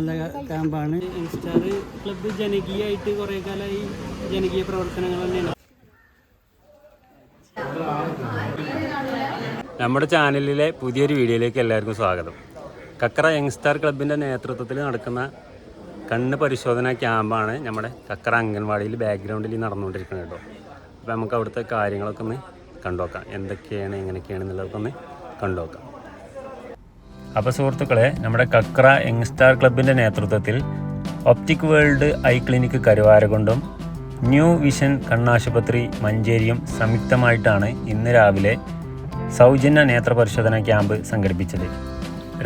നല്ല ക്യാമ്പാണ്. Youngster club ജനകീയമായിട്ട് കുറേ കാലമായി ജനകീയ പ്രവർത്തനങ്ങൾ തന്നെയാണ്. നമ്മുടെ ചാനലിലെ പുതിയൊരു വീഡിയോയിലേക്ക് എല്ലാവർക്കും സ്വാഗതം. കക്കറ യങ്സ്റ്റാർ ക്ലബിൻ്റെ നേതൃത്വത്തിൽ നടക്കുന്ന കണ്ണ് പരിശോധന ക്യാമ്പാണ് നമ്മുടെ കക്കറ അംഗൻവാടിയിൽ ബാക്ക്ഗ്രൗണ്ടിൽ നടന്നുകൊണ്ടിരിക്കുന്നത് കേട്ടോ. അപ്പോൾ നമുക്ക് അവിടുത്തെ കാര്യങ്ങളൊക്കെ ഒന്ന് കണ്ടുനോക്കാം, എന്തൊക്കെയാണ് എങ്ങനെയൊക്കെയാണ് എന്നുള്ളതൊക്കെ ഒന്ന് കണ്ടുനോക്കാം. അപ്പോൾ സുഹൃത്തുക്കളെ, നമ്മുടെ കക്കറ യങ്സ്റ്റാർ ക്ലബിൻ്റെ നേതൃത്വത്തിൽ ഒപ്റ്റിക് വേൾഡ് ഐ ക്ലിനിക്ക് കരുവാരകുണ്ടും ന്യൂ വിഷൻ കണ്ണാശുപത്രി മഞ്ചേരിയും സംയുക്തമായിട്ടാണ് ഇന്ന് രാവിലെ സൗജന്യ നേത്രപരിശോധന ക്യാമ്പ് സംഘടിപ്പിച്ചത്.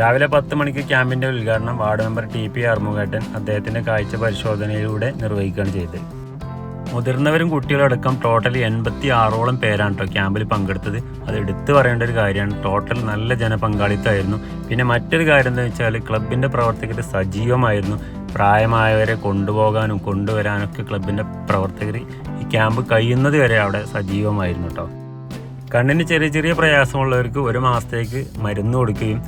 രാവിലെ 10 മണിക്ക് ക്യാമ്പിൻ്റെ ഉദ്ഘാടനം വാർഡ് മെമ്പർ TP ആറുമുഖേട്ടൻ അദ്ദേഹത്തിൻ്റെ കാഴ്ച പരിശോധനയിലൂടെ നിർവഹിക്കുകയാണ് ചെയ്തത്. മുതിർന്നവരും കുട്ടികളടക്കം ടോട്ടൽ 86ഓളം പേരാണ് കേട്ടോ ക്യാമ്പിൽ പങ്കെടുത്തത്. അത് എടുത്തു പറയേണ്ട ഒരു കാര്യമാണ്. ടോട്ടൽ നല്ല ജനപങ്കാളിത്തമായിരുന്നു. പിന്നെ മറ്റൊരു കാര്യം എന്താ വെച്ചാൽ ക്ലബിൻ്റെ പ്രവർത്തകർ സജീവമായിരുന്നു. പ്രായമായവരെ കൊണ്ടുപോകാനും കൊണ്ടുവരാനൊക്കെ ക്ലബിൻ്റെ പ്രവർത്തകർ ഈ ക്യാമ്പ് കഴിയുന്നത് വരെ അവിടെ സജീവമായിരുന്നു കേട്ടോ. കണ്ണിന് ചെറിയ ചെറിയ പ്രയാസമുള്ളവർക്ക് 1 മാസത്തേക്ക് മരുന്ന് കൊടുക്കുകയും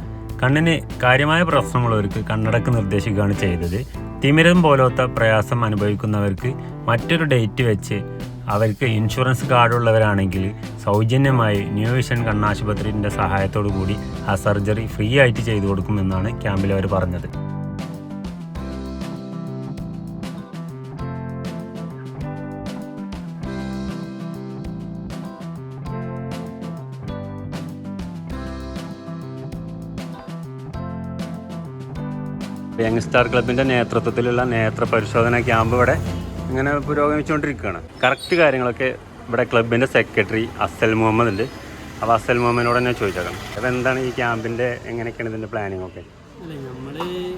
കണ്ണിന് കാര്യമായ പ്രശ്നമുള്ളവർക്ക് കണ്ണടക്ക് നിർദ്ദേശിക്കുകയാണ് ചെയ്തത്. തിമിരം പോലത്തെ പ്രയാസം അനുഭവിക്കുന്നവർക്ക് മറ്റൊരു ഡേറ്റ് വെച്ച് അവർക്ക് ഇൻഷുറൻസ് കാർഡുള്ളവരാണെങ്കിൽ സൗജന്യമായി ന്യൂ വിഷൻ കണ്ണാശുപത്രിൻ്റെ സഹായത്തോടു കൂടി ആ സർജറി ഫ്രീ ആയിട്ട് ചെയ്തു കൊടുക്കുമെന്നാണ് ക്യാമ്പിൽ അവർ പറഞ്ഞത്. യങ്സ്റ്റാർ ക്ലബിൻ്റെ നേതൃത്വത്തിലുള്ള നേത്ര പരിശോധന ക്യാമ്പ് ഇവിടെ ഇങ്ങനെ പുരോഗമിച്ചുകൊണ്ടിരിക്കുകയാണ്. കറക്റ്റ് കാര്യങ്ങളൊക്കെ ഇവിടെ ക്ലബിൻ്റെ സെക്രട്ടറി അസൽ മുഹമ്മദ് ഉണ്ട്. അപ്പോൾ അസൽ മുഹമ്മദിനോട് തന്നെ ചോദിച്ചേക്കാം, അപ്പോൾ എന്താണ് ഈ ക്യാമ്പിൻ്റെ എങ്ങനെയൊക്കെയാണ് ഇതിൻ്റെ പ്ലാനിങ് ഒക്കെ? അല്ല, നമ്മൾ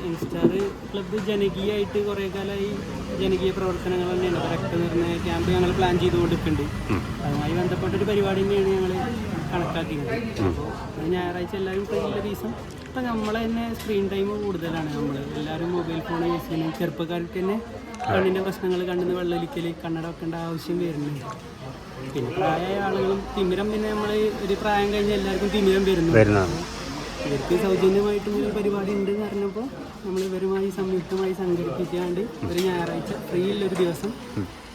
യങ്സ്റ്റാർ ക്ലബ്ബ് ജനകീയമായിട്ട് കുറേ കാലമായി ജനകീയ പ്രവർത്തനങ്ങൾ തന്നെയാണ്. രക്തനിർണയ ക്യാമ്പ് ഞങ്ങൾ പ്ലാൻ ചെയ്തുകൊണ്ടിരിക്കുന്നുണ്ട്. അതുമായി ബന്ധപ്പെട്ടൊരു പരിപാടി തന്നെയാണ് ഞങ്ങൾ കണക്കാക്കിയത്. അപ്പോൾ ഞായറാഴ്ച എല്ലാവരും ഫ്രീ ഉള്ള ദിവസം ഇപ്പം നമ്മളെ തന്നെ സ്ക്രീൻ ടൈം കൂടുതലാണ്. നമ്മൾ എല്ലാവരും മൊബൈൽ ഫോൺ യൂസ് ചെയ്യുന്നത്. ചെറുപ്പക്കാർക്ക് തന്നെ കണ്ണിൻ്റെ പ്രശ്നങ്ങൾ, കണ്ണിന് വെള്ളൊലിക്കൽ, കണ്ണട വെക്കേണ്ട ആവശ്യം വരുന്നുണ്ട്. പിന്നെ പ്രായമായ ആളുകളും തിമിരം, പിന്നെ നമ്മൾ ഒരു പ്രായം കഴിഞ്ഞാൽ എല്ലാവർക്കും തിമിരം വരുന്നു. ഇവർക്ക് സൗജന്യമായിട്ടും ഒരു പരിപാടി ഉണ്ടെന്ന് പറഞ്ഞപ്പോൾ നമ്മൾ ഇവരുമായി സംയുക്തമായി സംഘടിപ്പിക്കാണ്ട് ഒരു ഞായറാഴ്ച ഫ്രീ ഉള്ളൊരു ദിവസം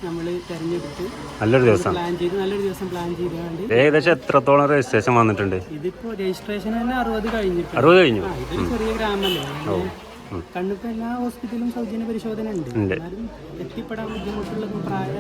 നമ്മൾ തിരഞ്ഞെടുത്ത് നല്ലൊരു ദിവസം പ്ലാൻ ചെയ്തുകൊണ്ട്. ഏകദേശം എത്രത്തോളം രജിസ്ട്രേഷൻ വന്നിട്ടുണ്ട്? ഇതിപ്പോൾ രജിസ്ട്രേഷൻ തന്നെ 60 കഴിഞ്ഞു. ഇതൊരു ചെറിയ ഗ്രാമല്ലേ. കണ്ണിപ്പോൾ എല്ലാ ഹോസ്പിറ്റലും സൗജന്യ പരിശോധന ഉണ്ട്. എന്നാലും എത്തിപ്പെടാൻ ബുദ്ധിമുട്ടുള്ള പ്രായ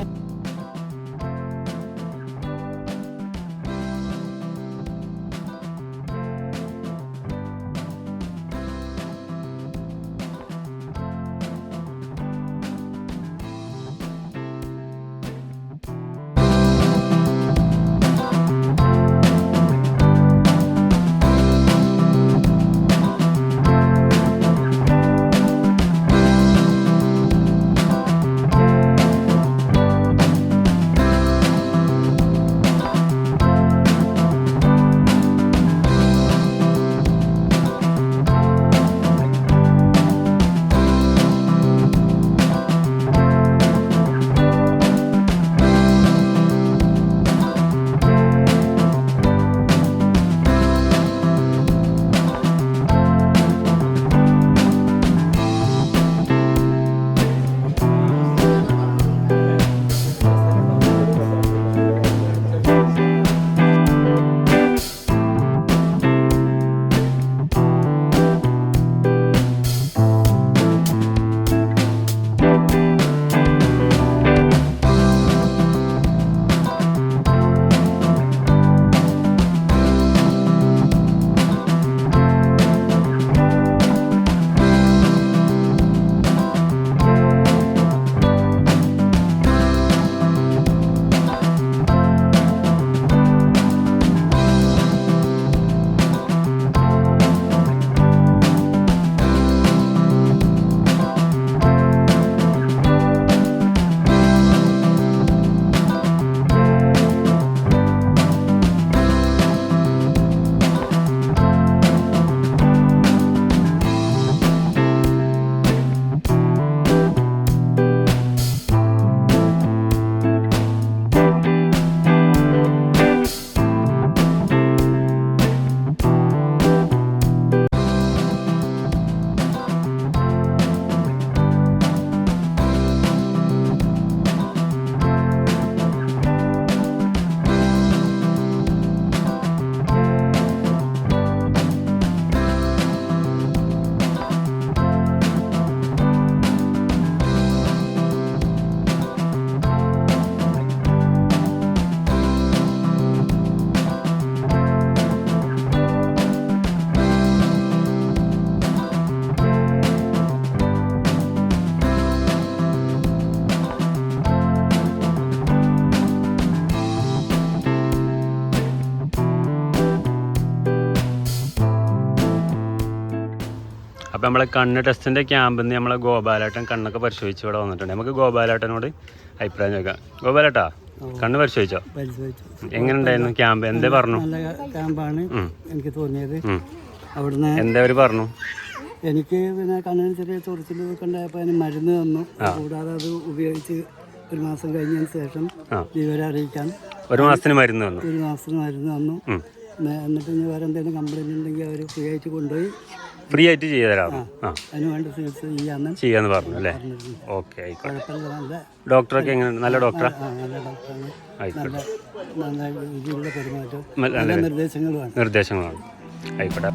അപ്പോൾ നമ്മളെ കണ്ണ് ടെസ്റ്റിൻ്റെ ക്യാമ്പിൽ നിന്ന് നമ്മളെ ഗോപാലേട്ടൻ കണ്ണൊക്കെ പരിശോധിച്ച് ഇവിടെ വന്നിട്ടുണ്ട്. നമുക്ക് ഗോപാലേട്ടനോട് അഭിപ്രായം ചോദിക്കാം. ഗോപാലേട്ടാ, കണ്ണ് പരിശോധിച്ചോ? എങ്ങനെ ഉണ്ടായിരുന്നു ക്യാമ്പ്? എന്തേ പറഞ്ഞു? നല്ല ക്യാമ്പാണ് എനിക്ക് തോന്നിയത്. അവിടുന്ന് എന്താ അവർ പറഞ്ഞു? എനിക്ക് പിന്നെ കണ്ണിന് ചെറിയ ചൊറിച്ചിൽ ഉണ്ടായപ്പോൾ അതിന് മരുന്ന് തന്നു. കൂടാതെ അത് ഉപയോഗിച്ച് 1 മാസം കഴിഞ്ഞതിന് ശേഷം വിവരം അറിയിക്കാൻ 1 മാസത്തിന് മരുന്ന് തന്നു. 1 മാസത്തിന് മരുന്ന് തന്നു. എന്നിട്ട് ഇനി വേറെ എന്തെങ്കിലും കംപ്ലൈൻറ്റ് ഉണ്ടെങ്കിൽ അവർ ഫ്രീ ആയിട്ട് കൊണ്ടുപോയി ഫ്രീ ആയിട്ട് ചെയ്തു തരാം. അതിന് വേണ്ടി ചികിത്സ ചെയ്യാന്ന് പറഞ്ഞു അല്ലേ? ഓക്കെ, ആയിക്കോട്ടെ. കുഴപ്പമില്ല. നല്ല ഡോക്ടറൊക്കെ എങ്ങനെ? നല്ല ഡോക്ടറാ? നല്ല ഡോക്ടറാണ്. ആയിക്കോട്ടെ. നല്ല രീതിയിലുള്ള പെരുമാറ്റം, നല്ല നിർദ്ദേശങ്ങളാണ്. ആയിക്കോട്ടെ.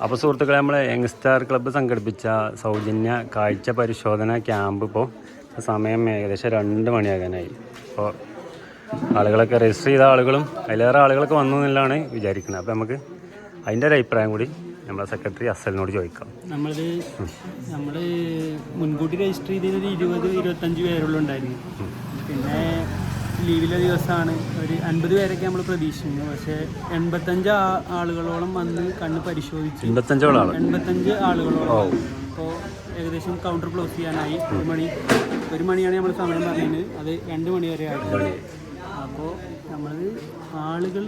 അപ്പോൾ സുഹൃത്തുക്കളെ, നമ്മളെ യങ്സ്റ്റാർ ക്ലബ്ബ് സംഘടിപ്പിച്ച സൗജന്യ കാഴ്ച പരിശോധന ക്യാമ്പ് ഇപ്പോൾ സമയം ഏകദേശം 2 മണിയാകാനായി. അപ്പോൾ ആളുകളൊക്കെ രജിസ്റ്റർ ചെയ്ത ആളുകളും അതിലേറെ ആളുകളൊക്കെ വന്നു എന്നുള്ളതാണ് വിചാരിക്കുന്നത്. അപ്പോൾ നമുക്ക് അതിൻ്റെ ഒരു അഭിപ്രായം കൂടി നമ്മളെ സെക്രട്ടറി അസലിനോട് ചോദിക്കാം. നമ്മൾ മുൻകൂട്ടി രജിസ്റ്റർ ചെയ്തത് 20-25 പേരുള്ളുണ്ടായിരുന്നു. പിന്നെ ലീവിലെ ദിവസമാണ് ഒരു 50 പേരൊക്കെ നമ്മൾ പ്രതീക്ഷിക്കുന്നു. പക്ഷേ 85 ആളുകളോളം വന്ന് കണ്ണ് പരിശോധിച്ച് 85 ആളുകളോളം. അപ്പോൾ ഏകദേശം കൗണ്ടർ ക്ലോസ് ചെയ്യാനായി. 1 മണിയാണ് നമ്മൾ സമയം പറഞ്ഞത്. അത് 2 മണി വരെ ആയിട്ടുണ്ട്. അപ്പോൾ നമ്മൾ ആളുകൾ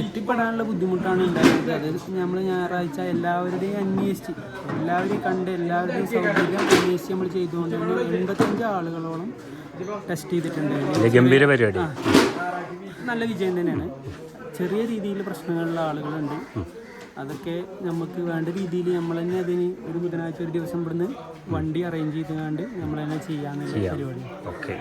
എത്തിപ്പെടാനുള്ള ബുദ്ധിമുട്ടാണ് ഉണ്ടായത്. അത് നമ്മൾ ഞായറാഴ്ച എല്ലാവരുടെയും അന്വേഷിച്ച് എല്ലാവരെയും കണ്ട് എല്ലാവരുടെയും സൗകര്യം അന്വേഷിച്ച് നമ്മൾ ചെയ്തുകൊണ്ട് 85 ആളുകളോളം ടെസ്റ്റ് ചെയ്തിട്ടുണ്ട്. ഗംഭീര പരിപാടി, നല്ല വിജയം തന്നെയാണ്. ചെറിയ രീതിയിൽ പ്രശ്നങ്ങളുള്ള ആളുകളുണ്ട്. അതൊക്കെ നമുക്ക് വേണ്ട രീതിയിൽ നമ്മൾ തന്നെ അതിന് ഒരു ബുധനാഴ്ച ഒരു ദിവസം ഇവിടുന്ന് വണ്ടി അറേഞ്ച് ചെയ്തുകൊണ്ട് നമ്മൾ തന്നെ ചെയ്യാനുള്ള പരിപാടി. ഓക്കെ.